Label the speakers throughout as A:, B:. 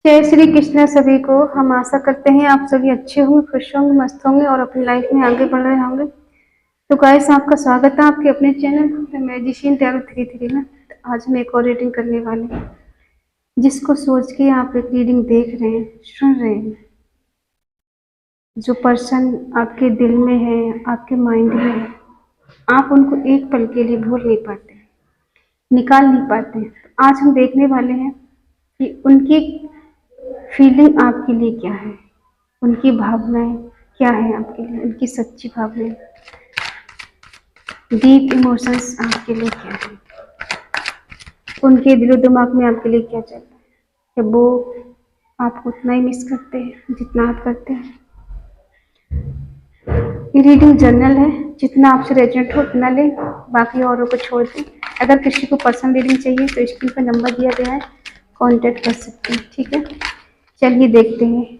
A: जय श्री कृष्ण सभी को। हम आशा करते हैं आप सभी अच्छे होंगे, खुश होंगे, मस्त होंगे और अपनी लाइफ में आगे बढ़ रहे होंगे। तो गाइस, आपका स्वागत है आपके अपने चैनल द मैजिशियन टैरो 33 में। तो आज हम एक और रीडिंग करने वाले हैं, जिसको सोच के आप एक रीडिंग देख रहे हैं, सुन रहे हैं। जो पर्सन आपके दिल में है, आपके माइंड में है, आप उनको एक पल के लिए भूल नहीं पाते, निकाल नहीं पाते। तो आज हम देखने वाले हैं कि उनकी फीलिंग आपके लिए क्या है, उनकी भावनाएं क्या है आपके लिए, उनकी सच्ची भावनाएं, डीप इमोशंस आपके लिए क्या है, उनके दिलो दिमाग में आपके लिए क्या चल रहा है। कि वो आपको उतना ही मिस करते हैं जितना आप करते हैं। ये रीडिंग जर्नल है, जितना आपसे रेजोनेट हो उतना लें, बाकी औरों को छोड़ दें। अगर किसी को पर्सनल रीडिंग चाहिए तो स्क्रीन पर नंबर दिया गया है, कांटेक्ट कर सकते हैं। ठीक है, चलिए देखते हैं।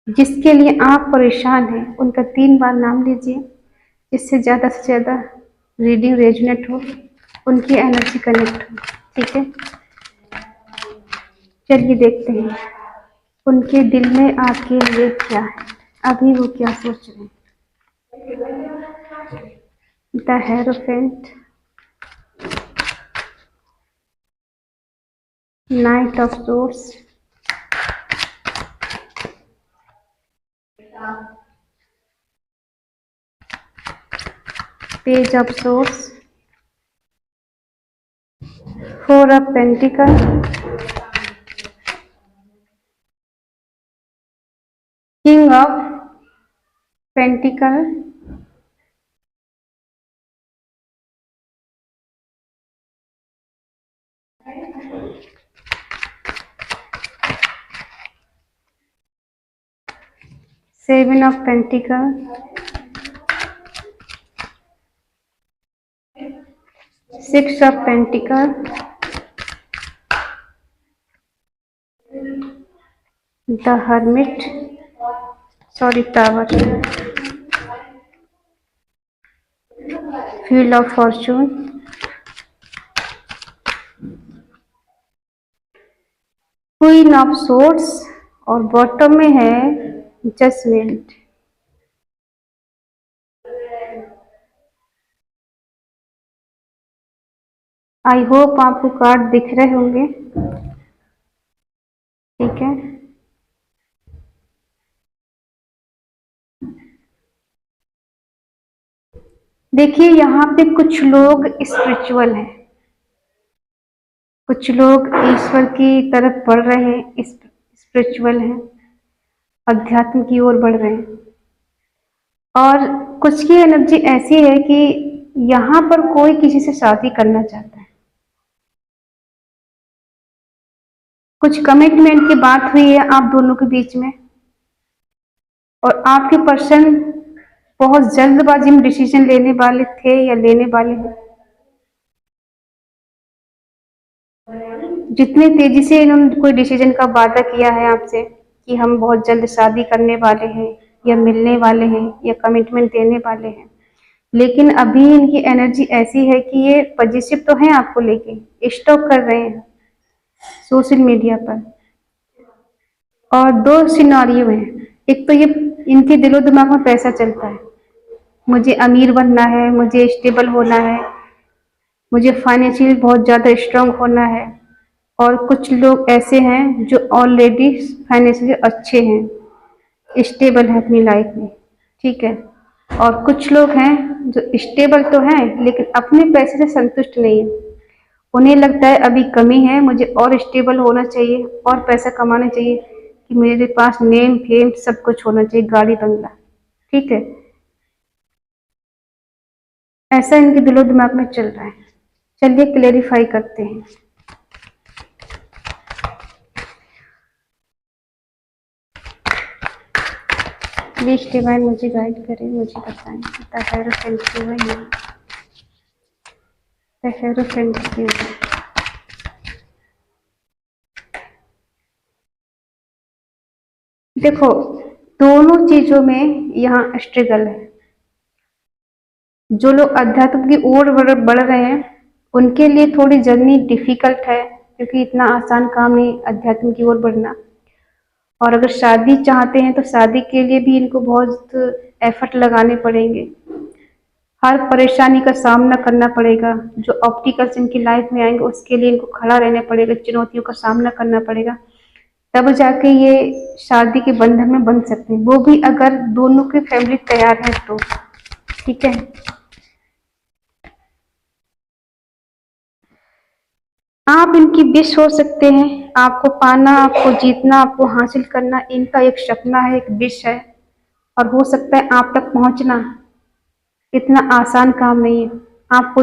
A: जिसके लिए आप परेशान हैं उनका 3 बार नाम लीजिए, जिससे ज़्यादा से ज़्यादा रीडिंग रेजोनेट हो, उनकी एनर्जी कनेक्ट हो। ठीक है, चलिए देखते हैं उनके दिल में आपके लिए क्या है, अभी वो क्या सोच रहे हैं। The hierophant, night of source, page of source, 4 of pentacle, king of pentacle, seven of pentacle, 6 of pentacle, the hermit, sorry tower, wheel of Fortune, queen of swords और बॉटम में है जजमेंट। आई होप आपको card दिख रहे होंगे। ठीक है, देखिए यहाँ पे कुछ लोग स्पिरिचुअल हैं, कुछ लोग ईश्वर की तरफ बढ़ रहे हैं, स्पिरिचुअल हैं, अध्यात्म की ओर बढ़ रहे हैं। और कुछ की एनर्जी ऐसी है कि यहाँ पर कोई किसी से शादी करना चाहता है, कुछ कमिटमेंट की बात हुई है आप दोनों के बीच में, और आपके पर्सन बहुत जल्दबाजी में डिसीजन लेने वाले थे या लेने वाले हैं। जितनी तेजी से इन्होंने कोई डिसीजन का वादा किया है आपसे कि हम बहुत जल्द शादी करने वाले हैं या मिलने वाले हैं या कमिटमेंट देने वाले हैं, लेकिन अभी इनकी एनर्जी ऐसी है कि ये पॉजिटिव तो हैं आपको लेके, स्टॉक कर रहे हैं सोशल मीडिया पर। और 2 सिनारियो हैं, एक तो ये इनके दिलो दिमाग में पैसा चलता है, मुझे अमीर बनना है, मुझे स्टेबल होना है, मुझे फाइनेंशियल बहुत ज़्यादा स्ट्रांग होना है। और कुछ लोग ऐसे हैं जो ऑलरेडी फाइनेंशियली अच्छे हैं, स्टेबल हैं अपनी लाइफ में। ठीक है, और कुछ लोग हैं जो स्टेबल तो हैं लेकिन अपने पैसे से संतुष्ट नहीं है, उन्हें लगता है अभी कमी है, मुझे और स्टेबल होना चाहिए और पैसा कमाना चाहिए कि मेरे पास नेम फेम सब कुछ होना चाहिए, गाड़ी बंगला। ठीक है, ऐसा इनके दिलो दिमाग में चल रहा है। चलिए क्लेरिफाई करते हैं। प्लीज डिवाइन मुझे गाइड करें, मुझे बताएं द हेरोफेंट क्यों है ये, द हेरोफेंट क्यों है। देखो, दोनों चीजों में यहाँ स्ट्रगल है। जो लोग अध्यात्म की ओर बढ़ रहे हैं उनके लिए थोड़ी जर्नी डिफिकल्ट है, क्योंकि इतना आसान काम नहीं अध्यात्म की ओर बढ़ना। और अगर शादी चाहते हैं तो शादी के लिए भी इनको बहुत एफर्ट लगाने पड़ेंगे, हर परेशानी का सामना करना पड़ेगा। जो ऑब्स्टिकल्स इनकी लाइफ में आएंगे उसके लिए इनको खड़ा रहना पड़ेगा, चुनौतियों का सामना करना पड़ेगा, तब जाके ये शादी के बंधन में बंध सकते हैं, वो भी अगर दोनों की फैमिली तैयार है तो। ठीक है, आप इनकी विश हो सकते हैं, आपको पाना, आपको जीतना, आपको हासिल करना इनका एक सपना है, एक विश है, और हो सकता है आप तक पहुंचना इतना आसान काम नहीं है। आपको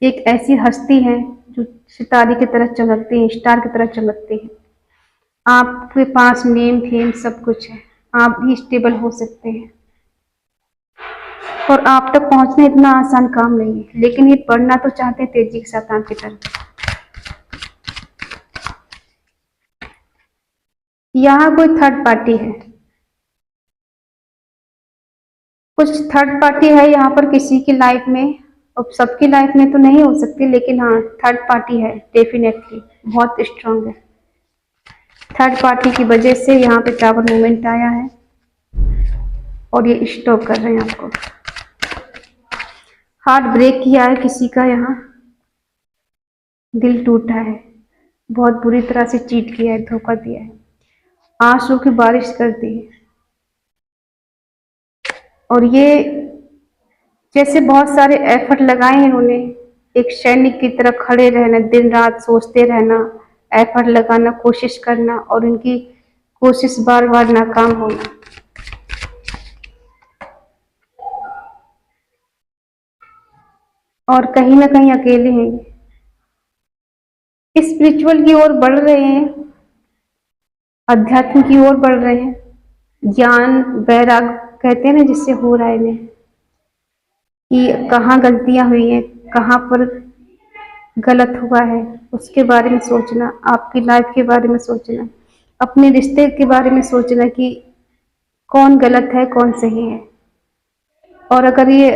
A: एक ऐसी हस्ती है जो सितारे की तरह चमकती है, स्टार की तरह चमकती है, आपके पास नेम फेम सब कुछ है, आप भी स्टेबल हो सकते हैं, और आप तक पहुंचना इतना आसान काम नहीं है, लेकिन ये बढ़ना तो चाहते हैं तेजी के साथ आपकी तरफ। यहाँ कोई थर्ड पार्टी है, कुछ थर्ड पार्टी है यहाँ पर किसी की लाइफ में, अब सबकी लाइफ में तो नहीं हो सकती, लेकिन हाँ थर्ड पार्टी है, डेफिनेटली बहुत स्ट्रांग है। थर्ड पार्टी की वजह से यहाँ पे टावर मूवमेंट आया है और ये स्टॉप कर रहे हैं आपको। हार्ट ब्रेक किया है किसी का, यहाँ दिल टूटा है, बहुत बुरी तरह से चीट किया है, धोखा दिया है, आंसू की बारिश कर दी है। और ये जैसे बहुत सारे एफर्ट लगाए हैं इन्होंने, एक सैनिक की तरह खड़े रहना, दिन रात सोचते रहना, एफर्ट लगाना, कोशिश करना, और उनकी कोशिश बार बार नाकाम होना। और कहीं ना कहीं अकेले हैं, स्पिरिचुअल की ओर बढ़ रहे हैं, अध्यात्म की ओर बढ़ रहे हैं, ज्ञान वैराग कहते हैं ना जिससे हो रहा है इन्हें, कि कहाँ गलतियां हुई हैं, कहाँ पर गलत हुआ है, उसके बारे में सोचना, आपकी लाइफ के बारे में सोचना, अपने रिश्ते के बारे में सोचना कि कौन गलत है कौन सही है। और अगर ये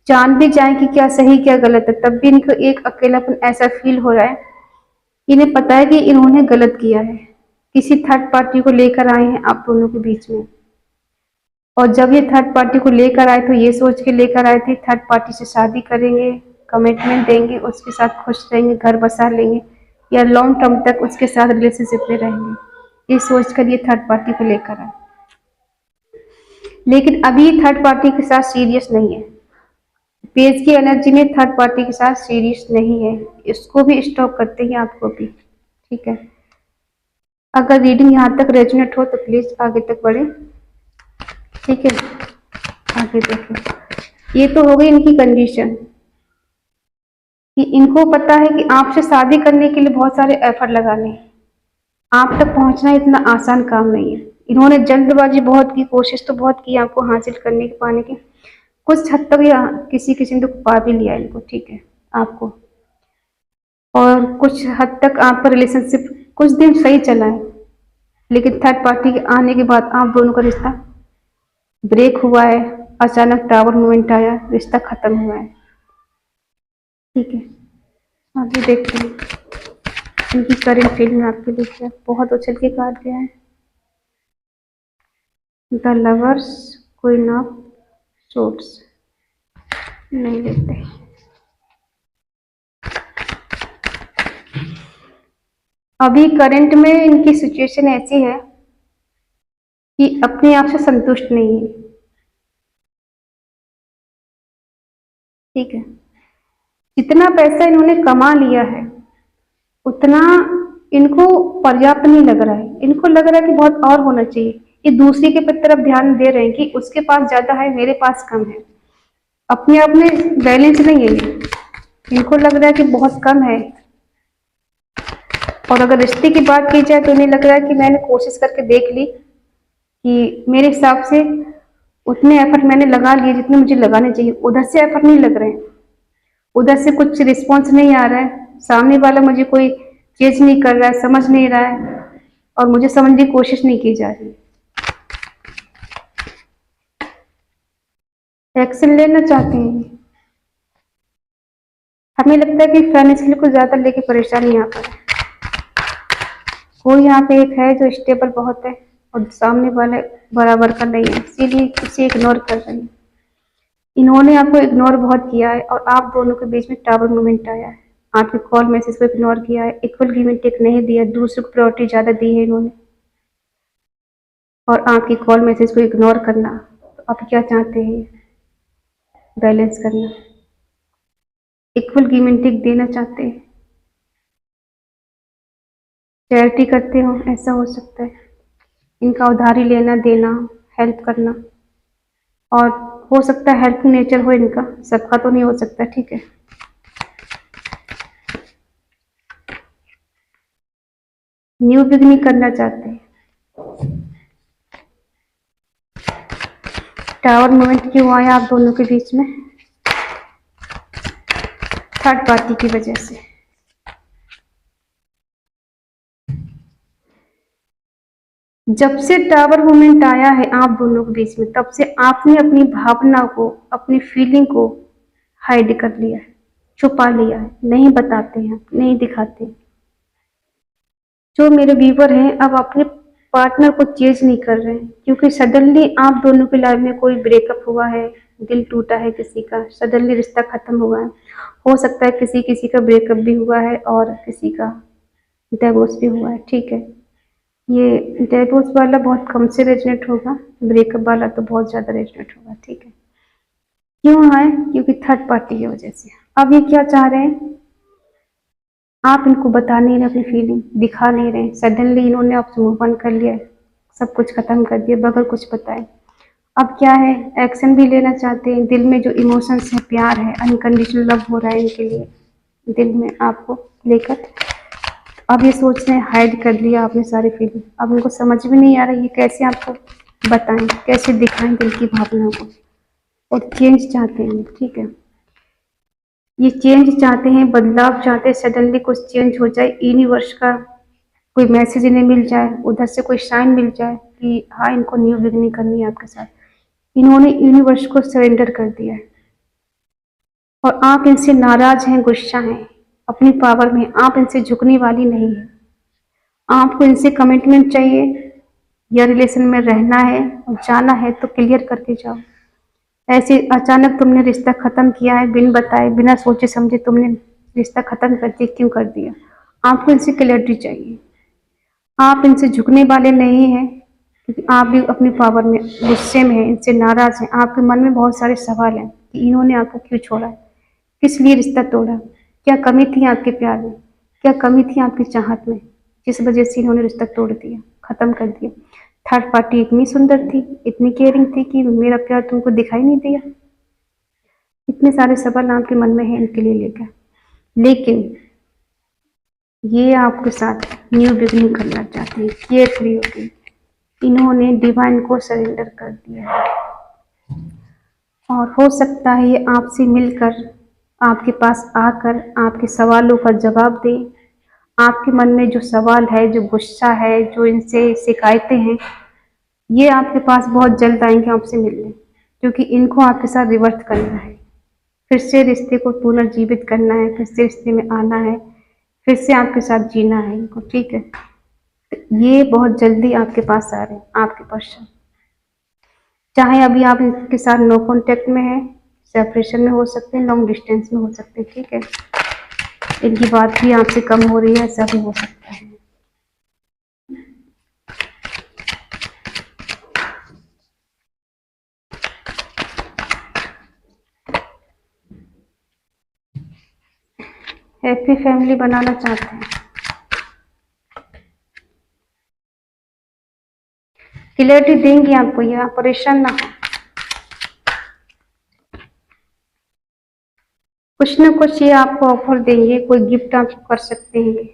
A: जान भी जाए कि क्या सही क्या गलत है, तब भी इनको एक अकेलापन ऐसा फील हो रहा है, इन्हें पता है कि इन्होंने गलत किया है, किसी थर्ड पार्टी को लेकर आए हैं आप दोनों के बीच में। और जब ये थर्ड पार्टी को लेकर आए तो ये सोच के लेकर आए थे थर्ड पार्टी से शादी करेंगे, कमिटमेंट देंगे, उसके साथ खुश रहेंगे, घर बसा लेंगे, या लॉन्ग टर्म तक उसके साथ रिलेशनशिप में रहेंगे, ये सोच कर ये थर्ड पार्टी को लेकर आए। लेकिन अभी थर्ड पार्टी के साथ सीरियस नहीं है, पेज की एनर्जी में थर्ड पार्टी के साथ सीरियस नहीं है, इसको भी स्टॉप करते हैं आपको भी। ठीक है, अगर रीडिंग यहाँ तक रेजोनेट हो तो प्लीज आगे तक बढ़े। ठीक है, आगे देखें। ये तो हो गई इनकी कंडीशन कि इनको पता है कि आपसे शादी करने के लिए बहुत सारे एफर्ट लगाने हैं, आप तक पहुंचना इतना आसान काम नहीं है। इन्होंने जल्दबाजी बहुत की, कोशिश तो बहुत की आपको हासिल करने के, पाने की, कुछ हद तक या किसी किसी ने तो पा भी लिया इनको, ठीक है आपको, और कुछ हद तक आपका रिलेशनशिप कुछ दिन सही चला है, लेकिन थर्ड पार्टी के आने के बाद आप दोनों का रिश्ता ब्रेक हुआ है, अचानक टावर मूवमेंट आया, रिश्ता खत्म हुआ है। ठीक है, आगे देखते हैं इनकी करंट फीलिंग आपके लिए क्या, बहुत उछल के काट गया है। The lovers, queen of swords नहीं लेते। अभी करंट में इनकी सिचुएशन ऐसी है कि अपने आप से संतुष्ट नहीं है। ठीक है, जितना पैसा इन्होंने कमा लिया है उतना इनको पर्याप्त नहीं लग रहा है, इनको लग रहा है कि बहुत और होना चाहिए। ये दूसरे के तरफ ध्यान दे रहे हैं कि उसके पास ज्यादा है, मेरे पास कम है, अपने आप में बैलेंस नहीं है ये। इनको लग रहा है कि बहुत कम है। और अगर रिश्ते की बात की जाए तो इन्हें लग रहा है कि मैंने कोशिश करके देख ली कि मेरे हिसाब से उतने एफर्ट मैंने लगा लिए जितने मुझे लगाने चाहिए, उधर से एफर्ट नहीं लग रहे हैं, उधर से कुछ रिस्पॉन्स नहीं आ रहा है, सामने वाला मुझे कोई चीज नहीं कर रहा है, समझ नहीं रहा है, और मुझे समझने की कोशिश नहीं की जा रही। एक्शन लेना चाहते हैं, हमें लगता है कि फाइनेंशियली कुछ ज़्यादा लेके परेशानी यहाँ पर है। कोई यहाँ पे एक है जो स्टेबल बहुत है और सामने वाले बराबर का नहीं है, इसीलिए इसे इग्नोर कर रही है। इन्होंने आपको इग्नोर बहुत किया है और आप दोनों के बीच में टावर मूवमेंट आया है। आपके कॉल मैसेज को इग्नोर किया है, इक्वल गिव एंड टेक नहीं दिया, दूसरे को प्रायोरिटी ज़्यादा दी है इन्होंने। और आपकी कॉल मैसेज को इग्नोर करना, तो आप क्या चाहते हैं? बैलेंस करना, इक्वल गिव एंड टेक देना चाहते हैं, चैरिटी करते हो, ऐसा हो सकता है। इनका उधारी लेना देना, हेल्प करना, और हो सकता है हेल्प नेचर हो इनका, सबका तो नहीं हो सकता, ठीक है। न्यू बिगनिंग करना चाहते हैं। टावर मूवमेंट क्यों आया आप दोनों के बीच में? थर्ड पार्टी की वजह से। जब से टावर मूवमेंट आया है आप दोनों के बीच में, तब से आपने अपनी भावना को, अपनी फीलिंग को हाइड कर लिया है, छुपा लिया है, नहीं बताते हैं, नहीं दिखाते। जो मेरे व्यूवर हैं, अब अपने पार्टनर को चेंज नहीं कर रहे हैं, क्योंकि सडनली आप दोनों की लाइफ में कोई ब्रेकअप हुआ है, दिल टूटा है किसी का, सडनली रिश्ता खत्म हुआ है। हो सकता है किसी किसी का ब्रेकअप भी हुआ है और किसी का डिवोर्स भी हुआ है, ठीक है। ये डिवोर्स वाला बहुत कम से रेजनेट होगा, ब्रेकअप वाला तो बहुत ज़्यादा रेजनेट होगा, ठीक है। क्यों है? क्योंकि थर्ड पार्टी की वजह से। अब ये क्या चाह रहे हैं? आप इनको बता नहीं रहे अपनी फीलिंग, दिखा नहीं रहे। सडनली इन्होंने आपसे मूव ऑन कर लिया, सब कुछ खत्म कर दिया बगैर कुछ बताए। अब क्या है? एक्शन भी लेना चाहते हैं। दिल में जो इमोशंस है, प्यार है, अनकंडीशनल लव हो रहा है इनके लिए दिल में आपको लेकर। अब ये सोच रहे हैं हाइड कर लिया आपने सारी फीलिंग। अब उनको समझ भी नहीं आ रही है कैसे आपको बताएं, कैसे दिखाएं दिल की भावना को। और चेंज चाहते हैं, ठीक है। ये चेंज चाहते हैं, बदलाव चाहते हैं, सडनली कुछ चेंज हो जाए, यूनिवर्स का कोई मैसेज इन्हें मिल जाए, उधर से कोई साइन मिल जाए कि हाँ इनको न्यू बिगनिंग करनी है आपके साथ। इन्होंने यूनिवर्स को सरेंडर कर दिया है और आप इनसे नाराज हैं, गुस्सा हैं, अपनी पावर में आप इनसे झुकने वाली नहीं है। आपको इनसे कमिटमेंट चाहिए या रिलेशन में रहना है और जाना है तो क्लियर करके जाओ। ऐसे अचानक तुमने रिश्ता खत्म किया है, बिन बताए, बिना सोचे समझे तुमने रिश्ता खत्म कर दिया, क्यों कर दिया? आपको इनसे क्लियरिटी चाहिए। आप इनसे झुकने वाले नहीं हैं, क्योंकि आप भी अपनी पावर में गुस्से में हैं, इनसे नाराज हैं। आपके मन में बहुत सारे सवाल हैं कि इन्होंने आपको क्यों छोड़ा, किस लिए रिश्ता तोड़ा, क्या कमी थी आपके प्यार में, क्या कमी थी आपकी चाहत में, जिस वजह से इन्होंने रिश्ता तोड़ दिया, खत्म कर दिया। थर्ड पार्टी इतनी सुंदर थी, इतनी केयरिंग थी कि मेरा प्यार तुमको दिखाई नहीं दिया। इतने सारे सवाल आपके मन में हैं इनके लिए लेकर, लेकिन ये आपके साथ न्यू बिगनिंग करना चाहते हैं, केयर फ्री होकर। इन्होंने डिवाइन को सरेंडर कर दिया है और हो सकता है ये आपसे मिलकर, आपके पास आकर आपके सवालों का जवाब दे। आपके मन में जो सवाल है, जो गुस्सा है, जो इनसे शिकायतें हैं, ये आपके पास बहुत जल्द आएंगे आपसे मिलने, क्योंकि इनको आपके साथ रिवर्स करना है, फिर से रिश्ते को पुनर्जीवित करना है, फिर से रिश्ते में आना है, फिर से आपके साथ जीना है इनको, ठीक है। ये बहुत जल्दी आपके पास आ रहे हैं, आपके पर्सन। चाहे अभी आप इनके साथ नो कांटेक्ट में है, सेपरेशन में हो सकते हैं, लॉन्ग डिस्टेंस में हो सकते हैं, ठीक है। इनकी बात भी आपसे कम हो रही है, ऐसा भी हो सकता है। हैप्पी फैमिली बनाना चाहते हैं, क्लियरिटी देंगे आपको, ये आप परेशान ना हो। कुछ ना कुछ ये आपको ऑफर देंगे, कोई गिफ्ट आपको कर सकते हैं।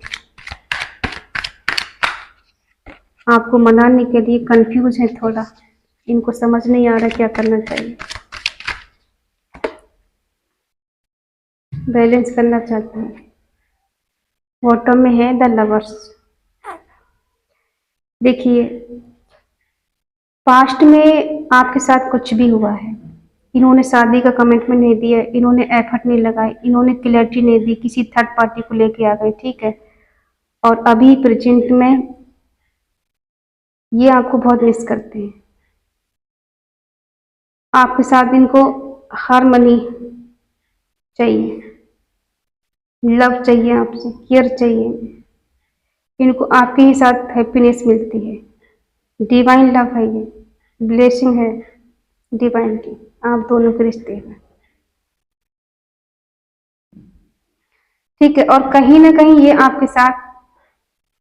A: आपको मनाने के लिए कंफ्यूज है थोड़ा, इनको समझ नहीं आ रहा क्या करना चाहिए। बैलेंस करना चाहते हैं। बॉटम में है द लवर्स। देखिए, पास्ट में आपके साथ कुछ भी हुआ है, इन्होंने शादी का कमिटमेंट नहीं दिया, इन्होंने एफर्ट नहीं लगाए, इन्होंने क्लैरिटी नहीं दी, किसी थर्ड पार्टी को लेके आ गए, ठीक है। और अभी प्रेजेंट में ये आपको बहुत मिस करते हैं। आपके साथ इनको हार्मनी चाहिए, लव चाहिए, आपसे केयर चाहिए, इनको आपके ही साथ हैप्पीनेस मिलती है। डिवाइन लव है, ये ब्लेसिंग है डिवाइन की आप दोनों के रिश्ते में, ठीक है। और कहीं ना कहीं ये आपके साथ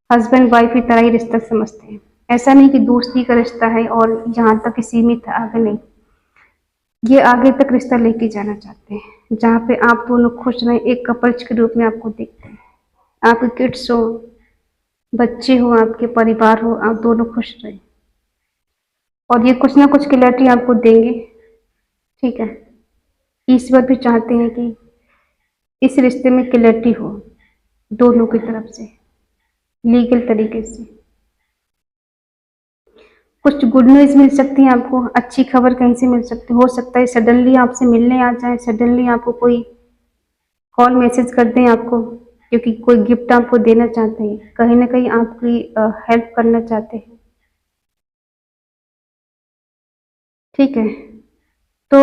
A: हस्बैंड वाइफ की तरह ही रिश्ता समझते हैं। ऐसा नहीं कि दोस्ती का रिश्ता है और यहाँ तक ही सीमित है, आगे नहीं। ये आगे तक रिश्ता लेके जाना चाहते हैं, जहाँ पे आप दोनों खुश रहें, एक कपल्स के रूप में आपको देखते हैं। आपके किड्स हो, बच्चे हो, आपके परिवार हो, आप दोनों खुश रहें। और ये कुछ ना कुछ क्लैरिटी आपको देंगे, ठीक है। ईश्वर भी चाहते हैं कि इस रिश्ते में क्लैरिटी हो दोनों की तरफ से, लीगल तरीके से। कुछ गुड न्यूज़ मिल सकती है आपको, अच्छी खबर कहीं से मिल सकती, हो सकता है सडनली आपसे मिलने आ जाए, सडनली आपको कोई कॉल मैसेज कर दें आपको, क्योंकि कोई गिफ्ट आपको देना चाहते हैं, कहीं ना कहीं आपकी हेल्प करना चाहते हैं, ठीक है। तो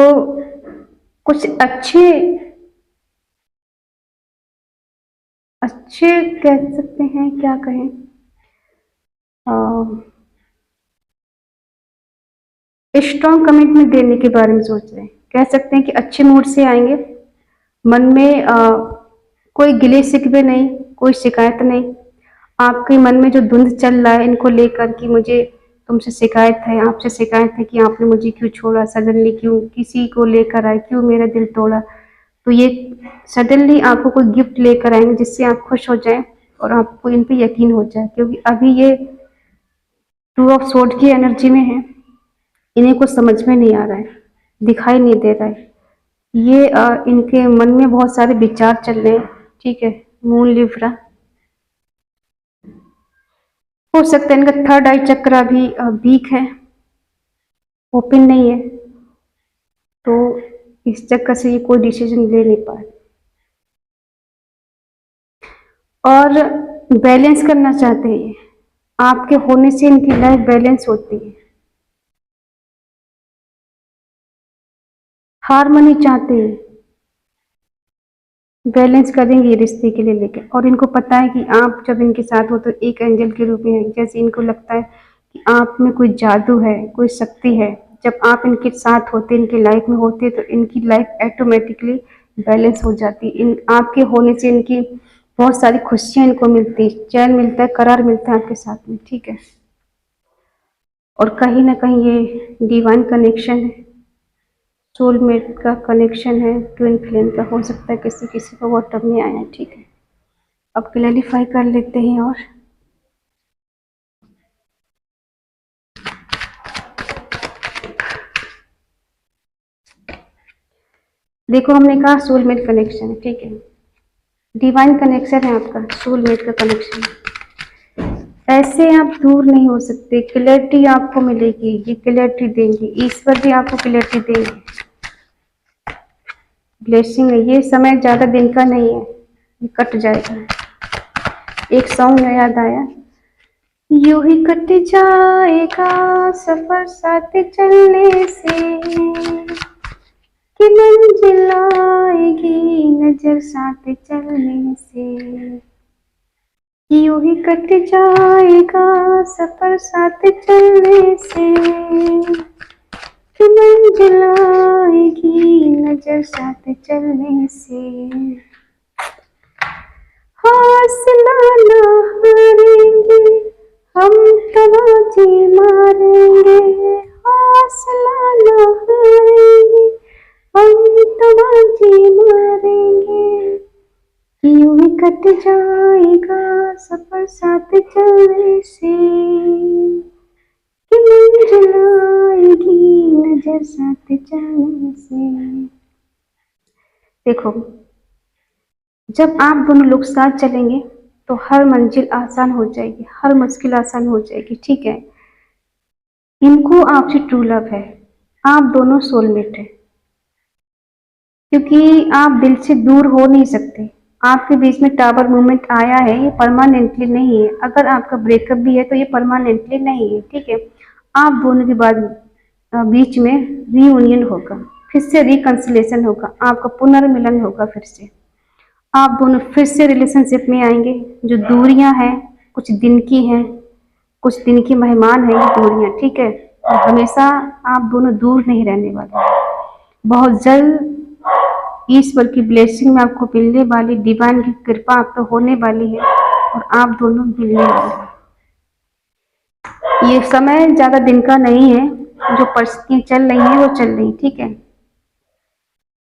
A: कुछ अच्छे अच्छे कह सकते हैं, क्या कहें, स्ट्रॉन्ग कमिटमेंट देने के बारे में सोच रहे हैं। कह सकते हैं कि अच्छे मूड से आएंगे, मन में कोई गिले शिकवे नहीं, कोई शिकायत नहीं। आपके मन में जो धुंध चल रहा है इनको लेकर कि मुझे तुमसे शिकायत है, आपसे शिकायत है कि आपने मुझे क्यों छोड़ा, सडनली क्यों किसी को लेकर आए, क्यों मेरा दिल तोड़ा, तो ये सडनली आपको कोई गिफ्ट लेकर आएंगे जिससे आप खुश हो जाएं और आपको इन पे यकीन हो जाए। क्योंकि अभी ये टू ऑफ सोर्ड की एनर्जी में है, इन्हें कुछ समझ में नहीं आ रहा है, दिखाई नहीं दे रहा है। ये इनके मन में बहुत सारे विचार चल रहे हैं, ठीक है। मून लिब्रा, हो सकता है इनका थर्ड आई चक्र अभी वीक है, ओपन नहीं है, तो इस चक्कर से ये कोई डिसीजन ले नहीं पाए। और बैलेंस करना चाहते हैं ये, आपके होने से इनकी लाइफ बैलेंस होती है, हारमोनी चाहते हैं, बैलेंस करेंगे रिश्ते के लिए लेके। और इनको पता है कि आप जब इनके साथ हो तो एक एंजल के रूप में है, जैसे इनको लगता है कि आप में कोई जादू है, कोई शक्ति है। जब आप इनके साथ होते, इनकी लाइफ में होते, तो इनकी लाइफ ऑटोमेटिकली बैलेंस हो जाती है। इन आपके होने से इनकी बहुत सारी खुशियां इनको मिलती है, चैन मिलता है, करार मिलता है आपके साथ में, ठीक है। और कहीं ना कहीं ये डिवाइन कनेक्शन है, सोलमेट का कनेक्शन है, ट्विन फ्लेम का। हो सकता है किसी किसी को वो टर्म में आया है, ठीक है। अब क्लैरिफाई कर लेते हैं। और देखो, हमने कहा सोलमेट कनेक्शन है, ठीक है, डिवाइन कनेक्शन है आपका, सोलमेट का कनेक्शन। ऐसे आप दूर नहीं हो सकते, क्लैरिटी आपको मिलेगी, ये क्लैरिटी देंगे, ईश्वर भी आपको क्लैरिटी देंगे, ब्लेसिंग है। ये समय ज्यादा दिन का नहीं है, ये कट जाएगा। एक सॉन्ग याद आया, यूं ही कट जाएगा सफर साथ चलने से, कि मंजिल आएगी नजर साथ चलने से, यूं ही कट जाएगा सफर साथ चलने से, कि मंजिल आएगी नजर साथ चलने से, हौसला ना हारेंगे हम तो बाजी मारेंगे, हौसला ना हारेंगे हम तो बाजी मारेंगे, यूं ही कट जाएगा सफर साथ चलने से, कि मंजिल आएगी नजर साथ चलने से। देखो, जब आप दोनों लोग साथ चलेंगे तो हर मंजिल आसान हो जाएगी, हर मुश्किल आसान हो जाएगी, ठीक है। इनको आपसे ट्रू लव है, आप दोनों सोलमेट है, क्योंकि आप दिल से दूर हो नहीं सकते। आपके बीच में टावर मूवमेंट आया है, ये परमानेंटली नहीं है। अगर आपका ब्रेकअप भी है तो ये परमानेंटली नहीं है, ठीक है। आप दोनों के बाद बीच में रीयूनियन होगा, फिर से रिकंसिलेशन होगा, आपका पुनर्मिलन होगा, फिर से आप दोनों फिर से रिलेशनशिप में आएंगे। जो दूरियां हैं कुछ दिन की हैं, कुछ दिन की मेहमान है ये दूरियां, ठीक है। और हमेशा आप दोनों दूर नहीं रहने वाले। बहुत जल्द ईश्वर की ब्लेसिंग में आपको मिलने वाली, डिवाइन की कृपा आप पे होने वाली है और आप दोनों मिलने वाले हैं। ये समय ज्यादा दिन का नहीं है, जो परिस्थितियां चल रही हैं वो चल रही, ठीक है।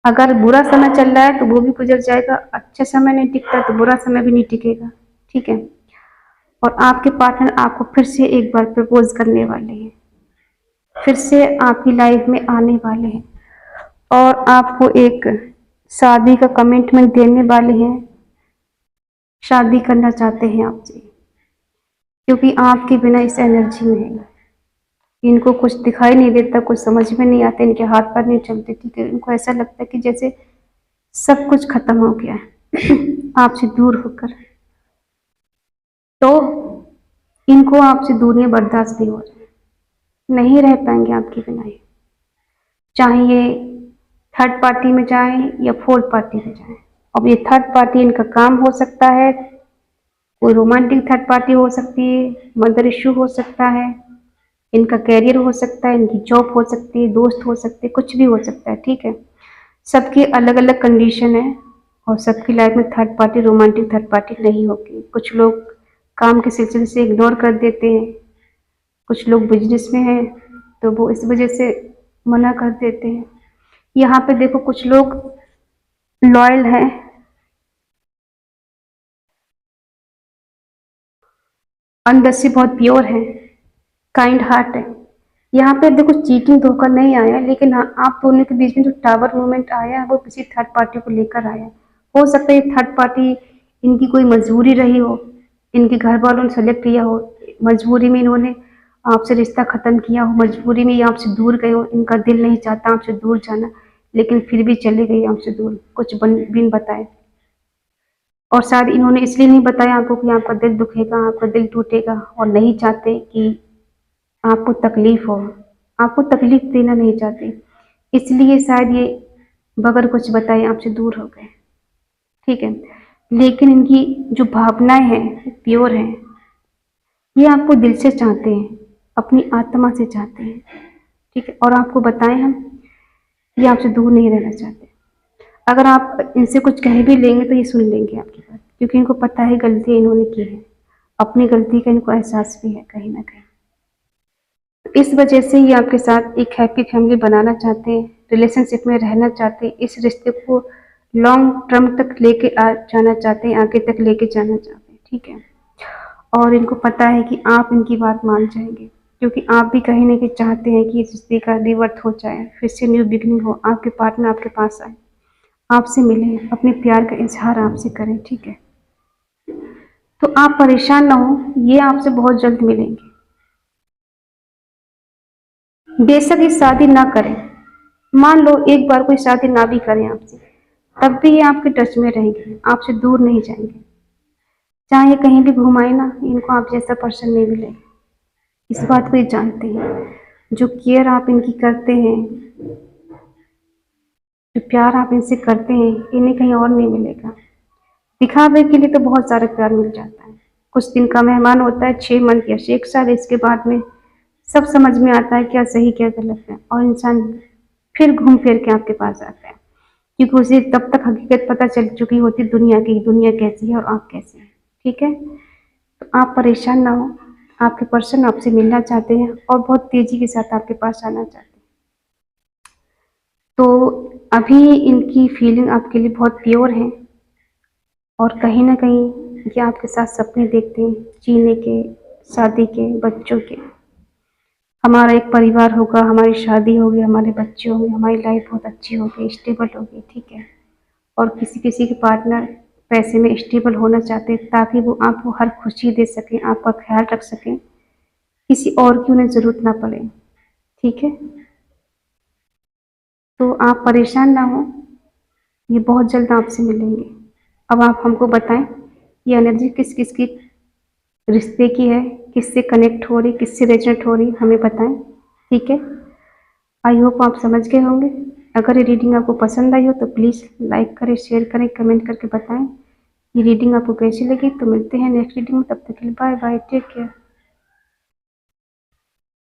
A: अगर बुरा समय चल रहा है तो वो भी गुजर जाएगा, अच्छा समय नहीं टिकता तो बुरा समय भी नहीं टिकेगा, ठीक है। और आपके पार्टनर आपको फिर से एक बार प्रपोज करने वाले हैं, फिर से आपकी लाइफ में आने वाले हैं और आपको एक शादी का कमिटमेंट देने वाले हैं। शादी करना चाहते हैं आपसे, क्योंकि आपके बिना इस एनर्जी में है। इनको कुछ दिखाई नहीं देता, कुछ समझ में नहीं आता, इनके हाथ पैर नहीं चलते, ठीक है। इनको ऐसा लगता है कि जैसे सब कुछ खत्म हो गया है आपसे दूर होकर। तो इनको आपसे दूरियां बर्दाश्त नहीं हो रही, नहीं रह पाएंगे आपके बिना ये। चाहे ये थर्ड पार्टी में जाए या फोर्थ पार्टी में जाए। अब ये थर्ड पार्टी इनका काम हो सकता है, कोई रोमांटिक थर्ड पार्टी हो सकती है, मदर इश्यू हो सकता है, इनका कैरियर हो सकता है, इनकी जॉब हो सकती है, दोस्त हो सकते हैं, कुछ भी हो सकता है, ठीक है। सबकी अलग अलग कंडीशन है और सबकी लाइफ में third party, romantic third party नहीं होगी। कुछ लोग काम के सिलसिले से इग्नोर कर देते हैं, कुछ लोग बिजनेस में हैं तो वो इस वजह से मना कर देते हैं। यहाँ पे देखो कुछ लोग लॉयल हैं, अंदर से बहुत प्योर है, काइंड हार्ट है। यहाँ पे देखो चीटिंग धोखा नहीं आया, लेकिन हाँ आप दोनों के बीच में जो टावर मूवमेंट आया है वो किसी थर्ड पार्टी को लेकर आया है। हो सकता है थर्ड पार्टी इनकी कोई मजबूरी रही हो, इनके घर वालों ने सेलेक्ट किया हो, मजबूरी में इन्होंने आपसे रिश्ता खत्म किया हो, मजबूरी में ये आपसे दूर गए हो, इनका दिल नहीं चाहता आपसे दूर जाना, लेकिन फिर भी चले गए आपसे दूर, कुछ बिन बताए। और शायद इन्होंने इसलिए नहीं बताया आपको कि आपका दिल दुखेगा, आपका दिल टूटेगा, और नहीं चाहते कि आपको तकलीफ हो, आपको तकलीफ देना नहीं चाहते, इसलिए शायद ये बगैर कुछ बताए आपसे दूर हो गए, ठीक है। लेकिन इनकी जो भावनाएं हैं प्योर हैं, ये आपको दिल से चाहते हैं, अपनी आत्मा से चाहते हैं, ठीक है। और आपको बताएं हम, ये आपसे दूर नहीं रहना चाहते। अगर आप इनसे कुछ कह भी लेंगे तो ये सुन लेंगे आपकी बात, क्योंकि इनको पता है गलती इन्होंने की है, अपनी गलती का इनको एहसास भी है कहीं ना कहीं। तो इस वजह से ये आपके साथ एक हैप्पी फैमिली बनाना चाहते हैं, रिलेशनशिप में रहना चाहते हैं, इस रिश्ते को लॉन्ग टर्म तक लेके जाना चाहते हैं, आगे तक लेके जाना चाहते हैं, ठीक है। और इनको पता है कि आप इनकी बात मान जाएंगे, क्योंकि आप भी कहीं ना कहीं चाहते हैं कि इस रिश्ते का रिवर्थ हो जाए, फिर से न्यू बिगनिंग हो, आपके पार्टनर आपके पास आए, आपसे मिले, अपने प्यार का इजहार आपसे करें, ठीक है। तो आप परेशान ना हो, ये आपसे बहुत जल्द मिलेंगे। बेशक ये शादी ना करें, मान लो एक बार कोई शादी ना भी करें आपसे, तब भी ये आपके टच में रहेंगे, आपसे दूर नहीं जाएंगे। चाहे ये कहीं भी घुमाए ना, इनको आप जैसा पर्सन नहीं मिलेगा, इस बात को ये जानते हैं। जो केयर आप इनकी करते हैं, जो प्यार आप इनसे करते हैं, इन्हें कहीं और नहीं मिलेगा। दिखावे के लिए तो बहुत सारा प्यार मिल जाता है, कुछ दिन का मेहमान होता है, 6 मंथ या 1 साल, इसके बाद में सब समझ में आता है क्या सही क्या गलत है, और इंसान फिर घूम फिर के आपके पास आता है, क्योंकि उसे तब तक हकीकत पता चल चुकी होती दुनिया की, दुनिया कैसी है और आप कैसे हैं, ठीक है। तो आप परेशान ना हो, आपके पर्सन आपसे मिलना चाहते हैं और बहुत तेजी के साथ आपके पास आना चाहते हैं। तो अभी इनकी फीलिंग आपके लिए बहुत प्योर है, और कहीं ना कहीं ये आपके साथ सपने देखते हैं जीने के, शादी के, बच्चों के। हमारा एक परिवार होगा, हमारी शादी होगी, हमारे बच्चे होंगे, हमारी लाइफ बहुत अच्छी होगी, स्टेबल होगी, ठीक है। और किसी किसी के पार्टनर पैसे में स्टेबल होना चाहते हैं, ताकि वो आपको हर खुशी दे सकें, आपका ख्याल रख सकें, किसी और की उन्हें ज़रूरत ना पड़े, ठीक है। तो आप परेशान ना हो, ये बहुत जल्द आपसे मिलेंगे। अब आप हमको बताएं ये एनर्जी किस किस की रिश्ते की है, किससे कनेक्ट हो रही, किससे रेजोनेट हो रही, हमें बताएं। ठीक है, आई होप आप समझ गए होंगे। अगर ये रीडिंग आपको पसंद आई हो तो प्लीज़ लाइक करें, शेयर करें, कमेंट करके बताएं ये रीडिंग आपको कैसी लगी। तो मिलते हैं नेक्स्ट रीडिंग में, तब तक के लिए बाय बाय, टेक केयर।